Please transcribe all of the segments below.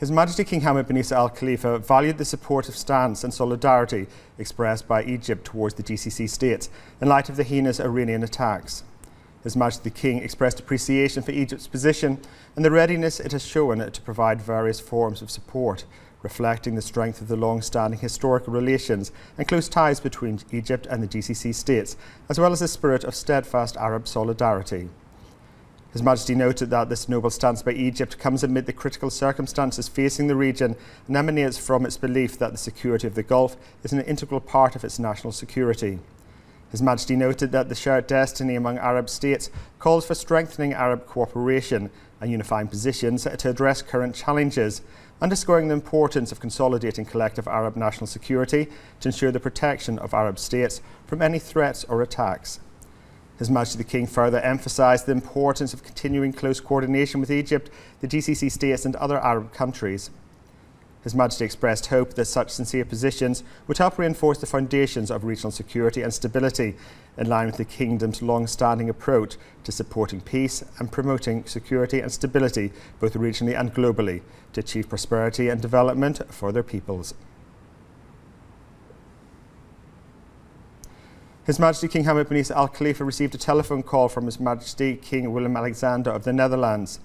His Majesty King Hamad bin Isa Al Khalifa valued the supportive stance and solidarity expressed by Egypt towards the GCC states in light of the heinous Iranian attacks. His Majesty the King expressed appreciation for Egypt's position and the readiness it has shown to provide various forms of support, reflecting the strength of the long-standing historical relations and close ties between Egypt and the GCC states, as well as the spirit of steadfast Arab solidarity. His Majesty noted that this noble stance by Egypt comes amid the critical circumstances facing the region and emanates from its belief that the security of the Gulf is an integral part of its national security. His Majesty noted that the shared destiny among Arab states calls for strengthening Arab cooperation and unifying positions to address current challenges, underscoring the importance of consolidating collective Arab national security to ensure the protection of Arab states from any threats or attacks. His Majesty the King further emphasised the importance of continuing close coordination with Egypt, the GCC states and other Arab countries. His Majesty expressed hope that such sincere positions would help reinforce the foundations of regional security and stability, in line with the Kingdom's long-standing approach to supporting peace and promoting security and stability both regionally and globally to achieve prosperity and development for their peoples. His Majesty King Hamad bin Isa Al Khalifa received a telephone call from His Majesty King Willem-Alexander of the Netherlands.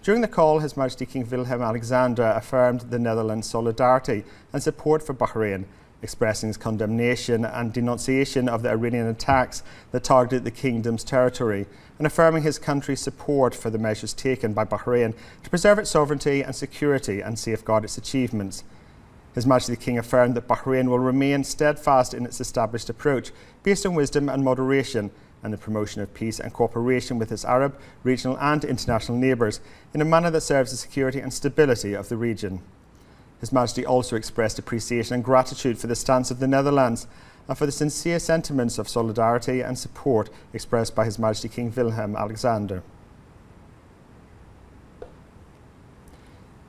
During the call, His Majesty King Willem-Alexander affirmed the Netherlands' solidarity and support for Bahrain, expressing his condemnation and denunciation of the Iranian attacks that targeted the Kingdom's territory, and affirming his country's support for the measures taken by Bahrain to preserve its sovereignty and security and safeguard its achievements. His Majesty the King affirmed that Bahrain will remain steadfast in its established approach, based on wisdom and moderation, and the promotion of peace and cooperation with its Arab, regional and international neighbours in a manner that serves the security and stability of the region. His Majesty also expressed appreciation and gratitude for the stance of the Netherlands and for the sincere sentiments of solidarity and support expressed by His Majesty King Willem-Alexander.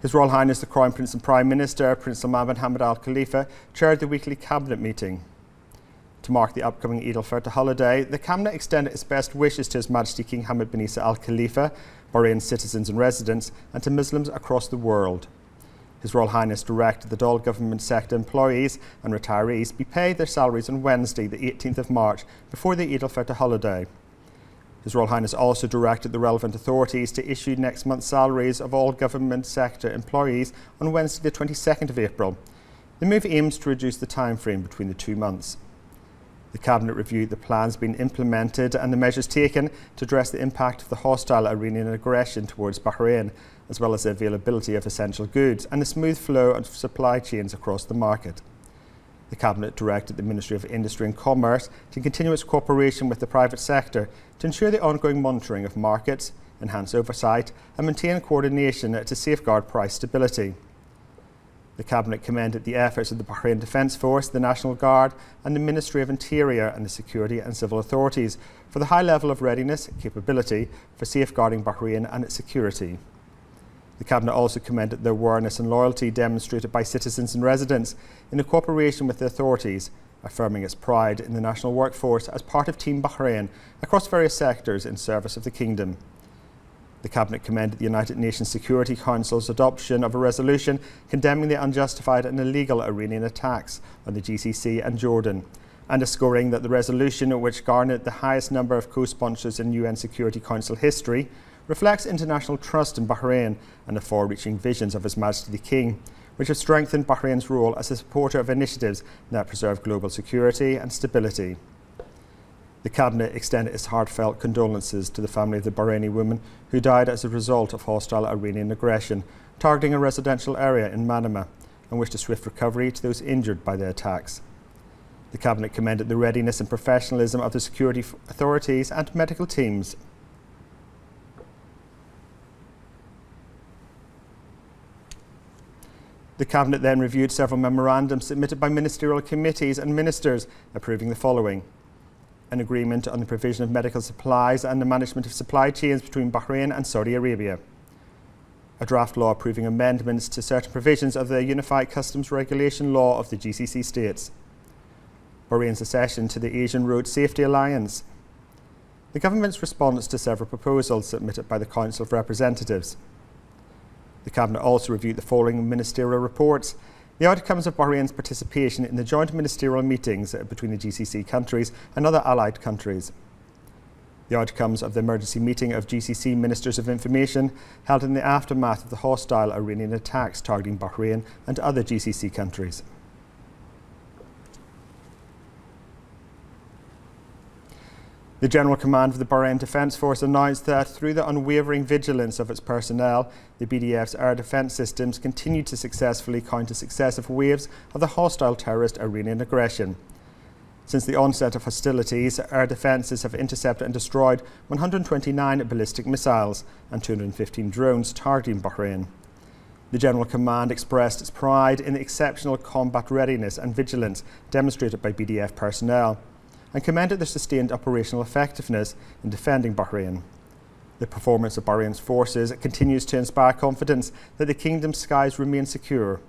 His Royal Highness the Crown Prince and Prime Minister, Prince Salman bin Hamad Al Khalifa, chaired the weekly Cabinet meeting. To mark the upcoming Eid al-Fitr holiday, the Cabinet extended its best wishes to His Majesty King Hamad bin Isa Al Khalifa, Bahrain's citizens and residents, and to Muslims across the world. His Royal Highness directed that all government sector employees and retirees be paid their salaries on Wednesday, the 18th of March, before the Eid al-Fitr holiday. His Royal Highness also directed the relevant authorities to issue next month's salaries of all government sector employees on Wednesday, the 22nd of April. The move aims to reduce the time frame between the 2 months. The Cabinet reviewed the plans being implemented and the measures taken to address the impact of the hostile Iranian aggression towards Bahrain, as well as the availability of essential goods and the smooth flow of supply chains across the market. The Cabinet directed the Ministry of Industry and Commerce to continue its cooperation with the private sector to ensure the ongoing monitoring of markets, enhance oversight and maintain coordination to safeguard price stability. The Cabinet commended the efforts of the Bahrain Defence Force, the National Guard and the Ministry of Interior and the Security and Civil Authorities for the high level of readiness and capability for safeguarding Bahrain and its security. The Cabinet also commended the awareness and loyalty demonstrated by citizens and residents in the cooperation with the authorities, affirming its pride in the national workforce as part of Team Bahrain across various sectors in service of the Kingdom. The Cabinet commended the United Nations Security Council's adoption of a resolution condemning the unjustified and illegal Iranian attacks on the GCC and Jordan, underscoring that the resolution, which garnered the highest number of co-sponsors in UN Security Council history, reflects international trust in Bahrain and the far-reaching visions of His Majesty the King, which have strengthened Bahrain's role as a supporter of initiatives that preserve global security and stability. The Cabinet extended its heartfelt condolences to the family of the Bahraini woman who died as a result of hostile Iranian aggression targeting a residential area in Manama, and wished a swift recovery to those injured by the attacks. The Cabinet commended the readiness and professionalism of the security authorities and medical teams. The Cabinet then reviewed several memorandums submitted by ministerial committees and ministers, approving the following: an agreement on the provision of medical supplies and the management of supply chains between Bahrain and Saudi Arabia, a draft law approving amendments to certain provisions of the Unified Customs Regulation Law of the GCC states, Bahrain's accession to the Asian Road Safety Alliance, the Government's response to several proposals submitted by the Council of Representatives, The Cabinet also reviewed the following ministerial reports: the outcomes of Bahrain's participation in the joint ministerial meetings between the GCC countries and other allied countries, the outcomes of the emergency meeting of GCC Ministers of Information held in the aftermath of the hostile Iranian attacks targeting Bahrain and other GCC countries. The General Command of the Bahrain Defence Force announced that through the unwavering vigilance of its personnel, the BDF's air defence systems continued to successfully counter successive waves of the hostile terrorist Iranian aggression. Since the onset of hostilities, air defences have intercepted and destroyed 129 ballistic missiles and 215 drones targeting Bahrain. The General Command expressed its pride in the exceptional combat readiness and vigilance demonstrated by BDF personnel, and commended their sustained operational effectiveness in defending Bahrain. The performance of Bahrain's forces continues to inspire confidence that the Kingdom's skies remain secure.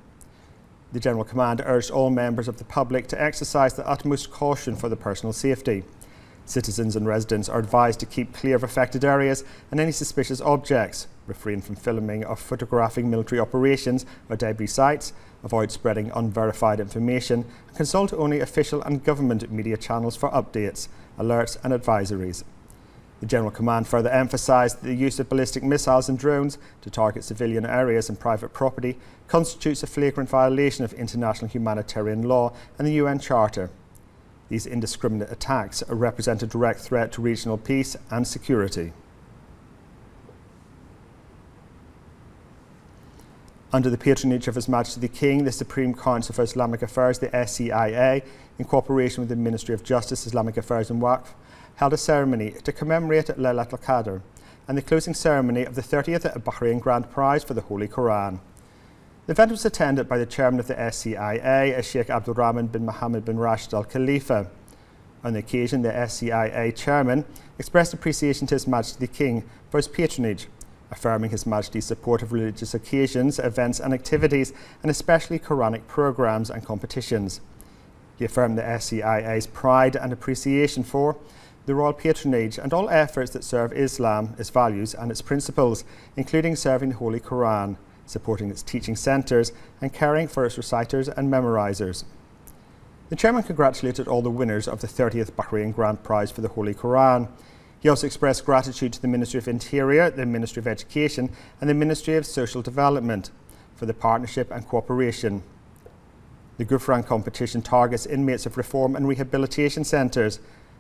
The General Command urged all members of the public to exercise the utmost caution for their personal safety. Citizens and residents are advised to keep clear of affected areas and any suspicious objects, refrain from filming or photographing military operations or debris sites, avoid spreading unverified information, and consult only official and government media channels for updates, alerts and advisories. The General Command further emphasised that the use of ballistic missiles and drones to target civilian areas and private property constitutes a flagrant violation of international humanitarian law and the UN Charter. These indiscriminate attacks represent a direct threat to regional peace and security. Under the patronage of His Majesty the King, the Supreme Council for Islamic Affairs, the SCIA, in cooperation with the Ministry of Justice, Islamic Affairs and Waqf, held a ceremony to commemorate Laylatul Qadr and the closing ceremony of the 30th Bahrain Grand Prize for the Holy Quran. The event was attended by the chairman of the SCIA, Sheikh Abdul Rahman bin Mohammed bin Rashid Al Khalifa. On the occasion, the SCIA chairman expressed appreciation to His Majesty the King for his patronage, affirming His Majesty's support of religious occasions, events and activities, and especially Quranic programmes and competitions. He affirmed the SCIA's pride and appreciation for the royal patronage and all efforts that serve Islam, its values and its principles, including serving the Holy Quran, supporting its teaching centres and caring for its reciters and memorisers. The chairman congratulated all the winners of the 30th Bahrain Grand Prize for the Holy Quran. He also expressed gratitude to the Ministry of Interior, the Ministry of Education and the Ministry of Social Development for the partnership and cooperation. The Gufran competition targets inmates of reform and rehabilitation centres.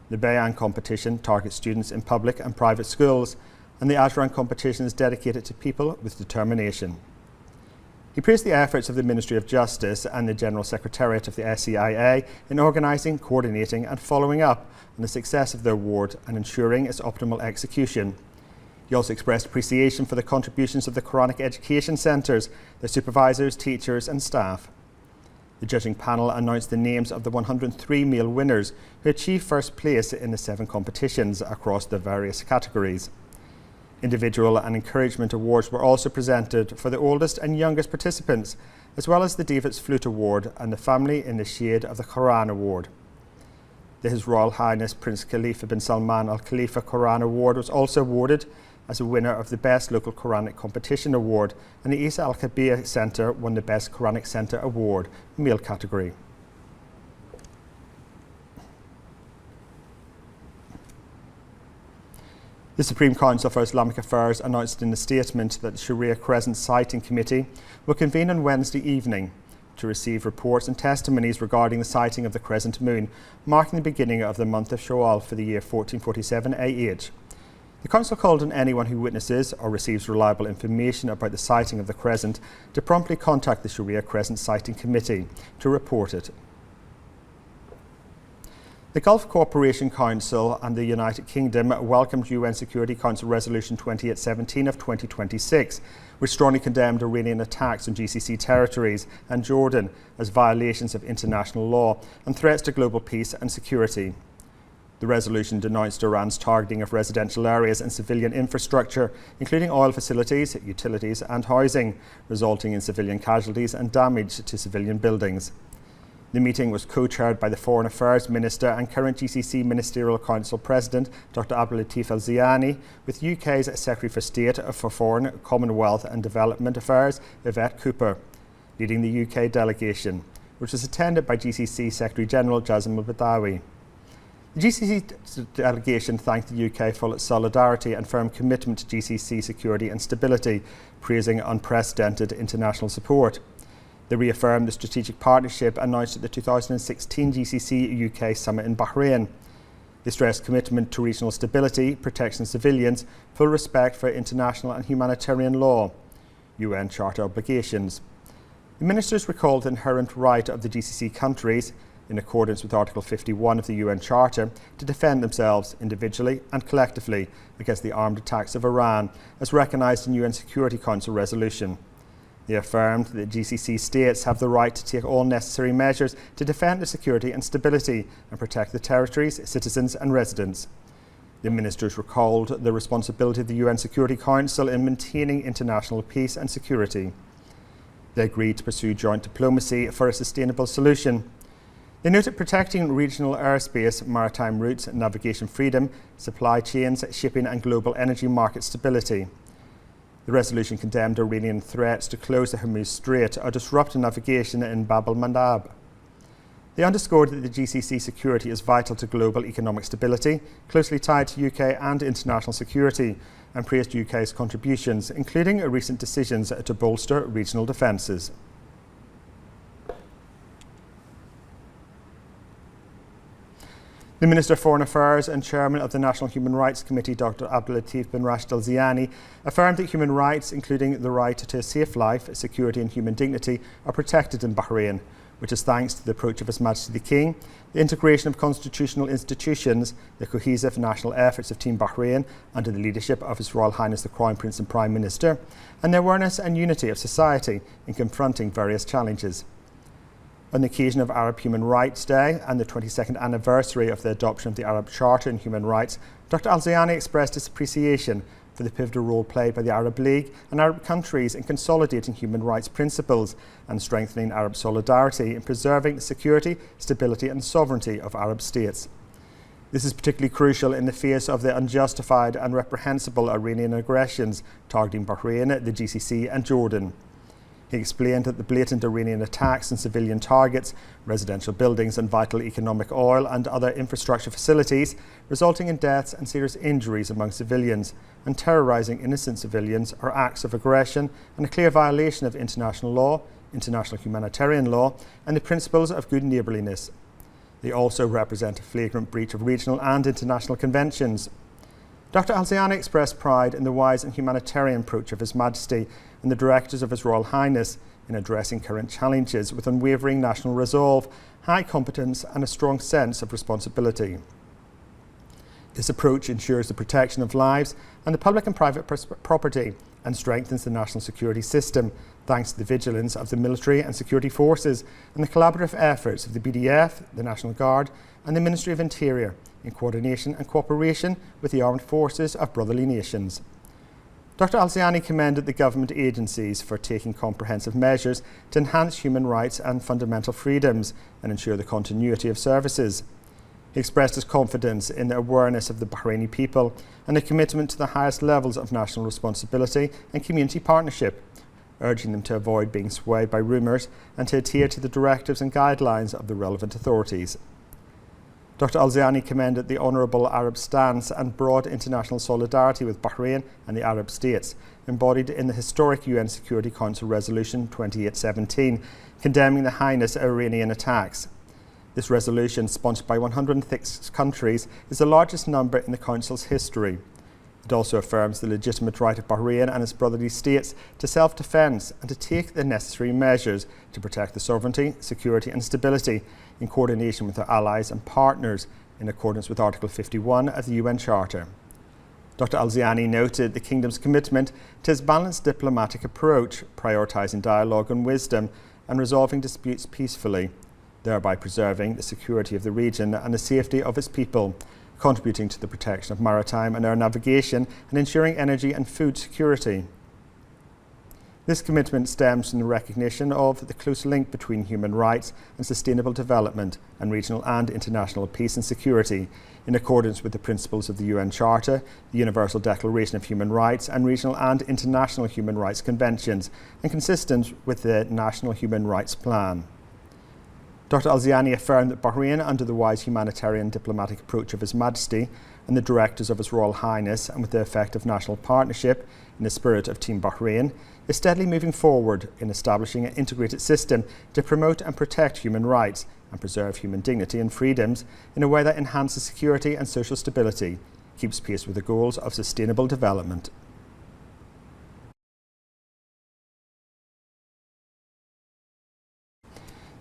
The Bayan competition targets students in public and private schools, and the Ajran competition is dedicated to people with determination. He praised the efforts of the Ministry of Justice and the General Secretariat of the SCIA in organising, coordinating and following up on the success of the award and ensuring its optimal execution. He also expressed appreciation for the contributions of the Quranic education centres, their supervisors, teachers and staff. The judging panel announced the names of the 103 male winners who achieved first place in the 7 competitions across the various categories. Individual and encouragement awards were also presented for the oldest and youngest participants, as well as the David's Flute Award and the Family in the Shade of the Quran Award. The His Royal Highness Prince Khalifa bin Salman Al Khalifa Quran Award was also awarded as a winner of the Best Local Quranic Competition Award, and the Isa Al Kabir Centre won the Best Quranic Centre Award, male category. The Supreme Council for Islamic Affairs announced in a statement that the Sharia Crescent Sighting Committee will convene on Wednesday evening to receive reports and testimonies regarding the sighting of the crescent moon, marking the beginning of the month of Shawwal for the year 1447 AH. The Council called on anyone who witnesses or receives reliable information about the sighting of the crescent to promptly contact the Sharia Crescent Sighting Committee to report it. The Gulf Cooperation Council and the United Kingdom welcomed UN Security Council Resolution 2817 of 2026, which strongly condemned Iranian attacks on GCC territories and Jordan as violations of international law and threats to global peace and security. The resolution denounced Iran's targeting of residential areas and civilian infrastructure, including oil facilities, utilities and housing, resulting in civilian casualties and damage to civilian buildings. The meeting was co-chaired by the Foreign Affairs Minister and current GCC Ministerial Council President, Dr. Abdulatif Al-Zayani, with UK's Secretary for State for Foreign, Commonwealth and Development Affairs, Yvette Cooper, leading the UK delegation, which was attended by GCC Secretary-General Jassim Al-Badawi. The GCC delegation thanked the UK for its solidarity and firm commitment to GCC security and stability, praising unprecedented international support. They reaffirmed the strategic partnership announced at the 2016 GCC UK Summit in Bahrain. They stressed commitment to regional stability, protection of civilians, full respect for international and humanitarian law, UN Charter obligations. The ministers recalled the inherent right of the GCC countries, in accordance with Article 51 of the UN Charter, to defend themselves individually and collectively against the armed attacks of Iran, as recognised in UN Security Council resolution. They affirmed that GCC states have the right to take all necessary measures to defend their security and stability and protect the territories, citizens and residents. The ministers recalled the responsibility of the UN Security Council in maintaining international peace and security. They agreed to pursue joint diplomacy for a sustainable solution. They noted protecting regional airspace, maritime routes, navigation freedom, supply chains, shipping and global energy market stability. The resolution condemned Iranian threats to close the Hormuz Strait or disrupt navigation in Bab el-Mandab. They underscored that the GCC security is vital to global economic stability, closely tied to UK and international security, and praised UK's contributions, including recent decisions to bolster regional defences. The Minister for Foreign Affairs and Chairman of the National Human Rights Committee, Dr. Abdulatif bin Rashid Al-Zayani, affirmed that human rights, including the right to a safe life, security and human dignity, are protected in Bahrain, which is thanks to the approach of His Majesty the King, the integration of constitutional institutions, the cohesive national efforts of Team Bahrain under the leadership of His Royal Highness the Crown Prince and Prime Minister, and the awareness and unity of society in confronting various challenges. On the occasion of Arab Human Rights Day and the 22nd anniversary of the adoption of the Arab Charter and Human Rights, Dr. Al-Zayani expressed his appreciation for the pivotal role played by the Arab League and Arab countries in consolidating human rights principles and strengthening Arab solidarity in preserving the security, stability and sovereignty of Arab states. This is particularly crucial in the face of the unjustified and reprehensible Iranian aggressions targeting Bahrain, the GCC and Jordan. He explained that the blatant Iranian attacks on civilian targets, residential buildings and vital economic oil and other infrastructure facilities, resulting in deaths and serious injuries among civilians, and terrorising innocent civilians are acts of aggression and a clear violation of international law, international humanitarian law and the principles of good neighbourliness. They also represent a flagrant breach of regional and international conventions. Dr. Al-Zayani expressed pride in the wise and humanitarian approach of His Majesty and the directives of His Royal Highness in addressing current challenges with unwavering national resolve, high competence and a strong sense of responsibility. This approach ensures the protection of lives and the public and private property and strengthens the national security system thanks to the vigilance of the military and security forces and the collaborative efforts of the BDF, the National Guard and the Ministry of Interior in coordination and cooperation with the armed forces of brotherly nations. Dr. Al-Zayani commended the government agencies for taking comprehensive measures to enhance human rights and fundamental freedoms and ensure the continuity of services. He expressed his confidence in the awareness of the Bahraini people and a commitment to the highest levels of national responsibility and community partnership, urging them to avoid being swayed by rumours and to adhere to the directives and guidelines of the relevant authorities. Dr. Al-Zayani commended the honourable Arab stance and broad international solidarity with Bahrain and the Arab states, embodied in the historic UN Security Council Resolution 2817, condemning the heinous Iranian attacks. This resolution, sponsored by 106 countries, is the largest number in the Council's history. It also affirms the legitimate right of Bahrain and its brotherly states to self-defence and to take the necessary measures to protect the sovereignty, security and stability in coordination with their allies and partners in accordance with Article 51 of the UN Charter. Dr. Al-Zayani noted the Kingdom's commitment to its balanced diplomatic approach, prioritising dialogue and wisdom and resolving disputes peacefully, thereby preserving the security of the region and the safety of its people, contributing to the protection of maritime and air navigation and ensuring energy and food security. This commitment stems from the recognition of the close link between human rights and sustainable development and regional and international peace and security, in accordance with the principles of the UN Charter, the Universal Declaration of Human Rights and regional and international human rights conventions, and consistent with the National Human Rights Plan. Dr Al-Ziani affirmed that Bahrain, under the wise humanitarian diplomatic approach of His Majesty and the directives of His Royal Highness, and with the effective national partnership in the spirit of Team Bahrain, is steadily moving forward in establishing an integrated system to promote and protect human rights and preserve human dignity and freedoms in a way that enhances security and social stability, keeps pace with the goals of sustainable development.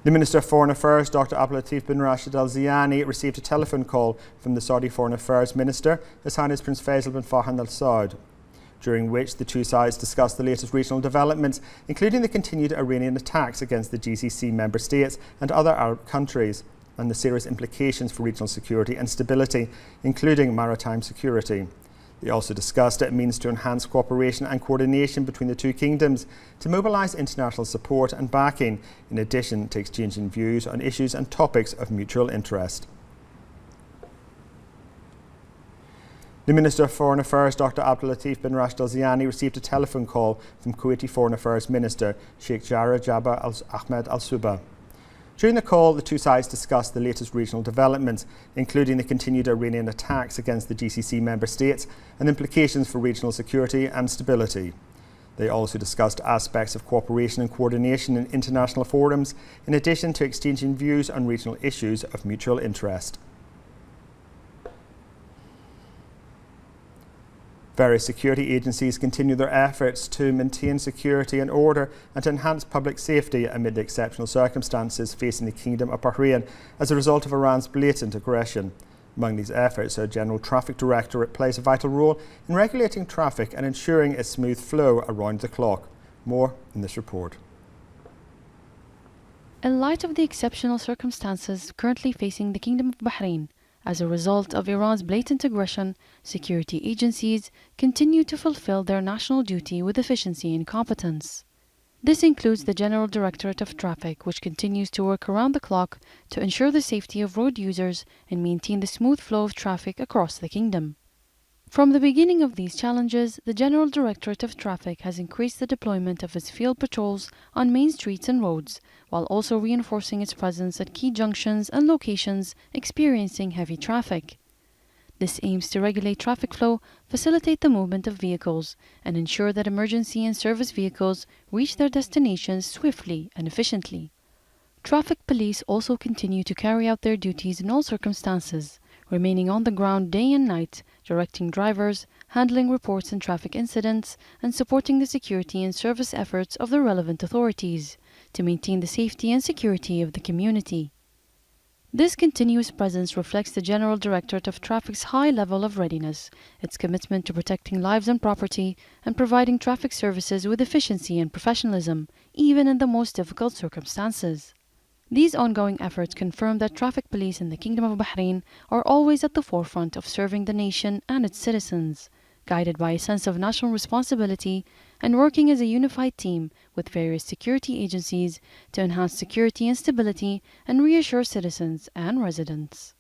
The Minister of Foreign Affairs, Dr Abdulatif bin Rashid Al Ziyani, received a telephone call from the Saudi Foreign Affairs Minister, His Highness Prince Faisal bin Fahd Al Saud, during which the two sides discussed the latest regional developments, including the continued Iranian attacks against the GCC member states and other Arab countries, and the serious implications for regional security and stability, including maritime security. They also discussed a means to enhance cooperation and coordination between the two kingdoms, to mobilise international support and backing, in addition to exchanging views on issues and topics of mutual interest. The Minister of Foreign Affairs, Dr Abdulatif bin Rashid Al Ziyani, received a telephone call from Kuwaiti Foreign Affairs Minister Sheikh Jarrah Jabba Ahmed Al Suba. During the call, the two sides discussed the latest regional developments, including the continued Iranian attacks against the GCC member states and implications for regional security and stability. They also discussed aspects of cooperation and coordination in international forums, in addition to exchanging views on regional issues of mutual interest. Various security agencies continue their efforts to maintain security and order and to enhance public safety amid the exceptional circumstances facing the Kingdom of Bahrain as a result of Iran's blatant aggression. Among these efforts, our General Traffic Directorate plays a vital role in regulating traffic and ensuring a smooth flow around the clock. More in this report. In light of the exceptional circumstances currently facing the Kingdom of Bahrain, as a result of Iran's blatant aggression, security agencies continue to fulfill their national duty with efficiency and competence. This includes the General Directorate of Traffic, which continues to work around the clock to ensure the safety of road users and maintain the smooth flow of traffic across the kingdom. From the beginning of these challenges, the General Directorate of Traffic has increased the deployment of its field patrols on main streets and roads, while also reinforcing its presence at key junctions and locations experiencing heavy traffic. This aims to regulate traffic flow, facilitate the movement of vehicles, and ensure that emergency and service vehicles reach their destinations swiftly and efficiently. Traffic police also continue to carry out their duties in all circumstances, remaining on the ground day and night, directing drivers, handling reports and traffic incidents, and supporting the security and service efforts of the relevant authorities to maintain the safety and security of the community. This continuous presence reflects the General Directorate of Traffic's high level of readiness, its commitment to protecting lives and property, and providing traffic services with efficiency and professionalism, even in the most difficult circumstances. These ongoing efforts confirm that traffic police in the Kingdom of Bahrain are always at the forefront of serving the nation and its citizens, guided by a sense of national responsibility and working as a unified team with various security agencies to enhance security and stability and reassure citizens and residents.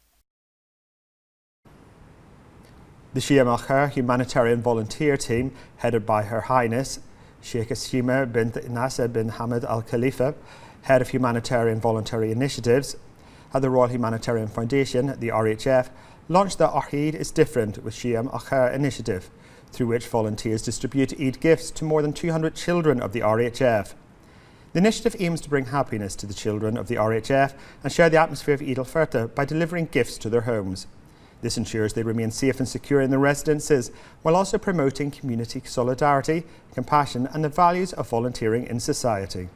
The Shia Al-Khair humanitarian volunteer team, headed by Her Highness Sheikh Ashima bint Nasser bin Hamad Al Khalifa, Head of Humanitarian Voluntary Initiatives at the Royal Humanitarian Foundation, the RHF, launched the Eid is Different with Shia Al-Khair initiative, through which volunteers distribute Eid gifts to more than 200 children of the RHF. The initiative aims to bring happiness to the children of the RHF and share the atmosphere of Eid al-Fitr by delivering gifts to their homes. This ensures they remain safe and secure in their residences, while also promoting community solidarity, compassion and the values of volunteering in society.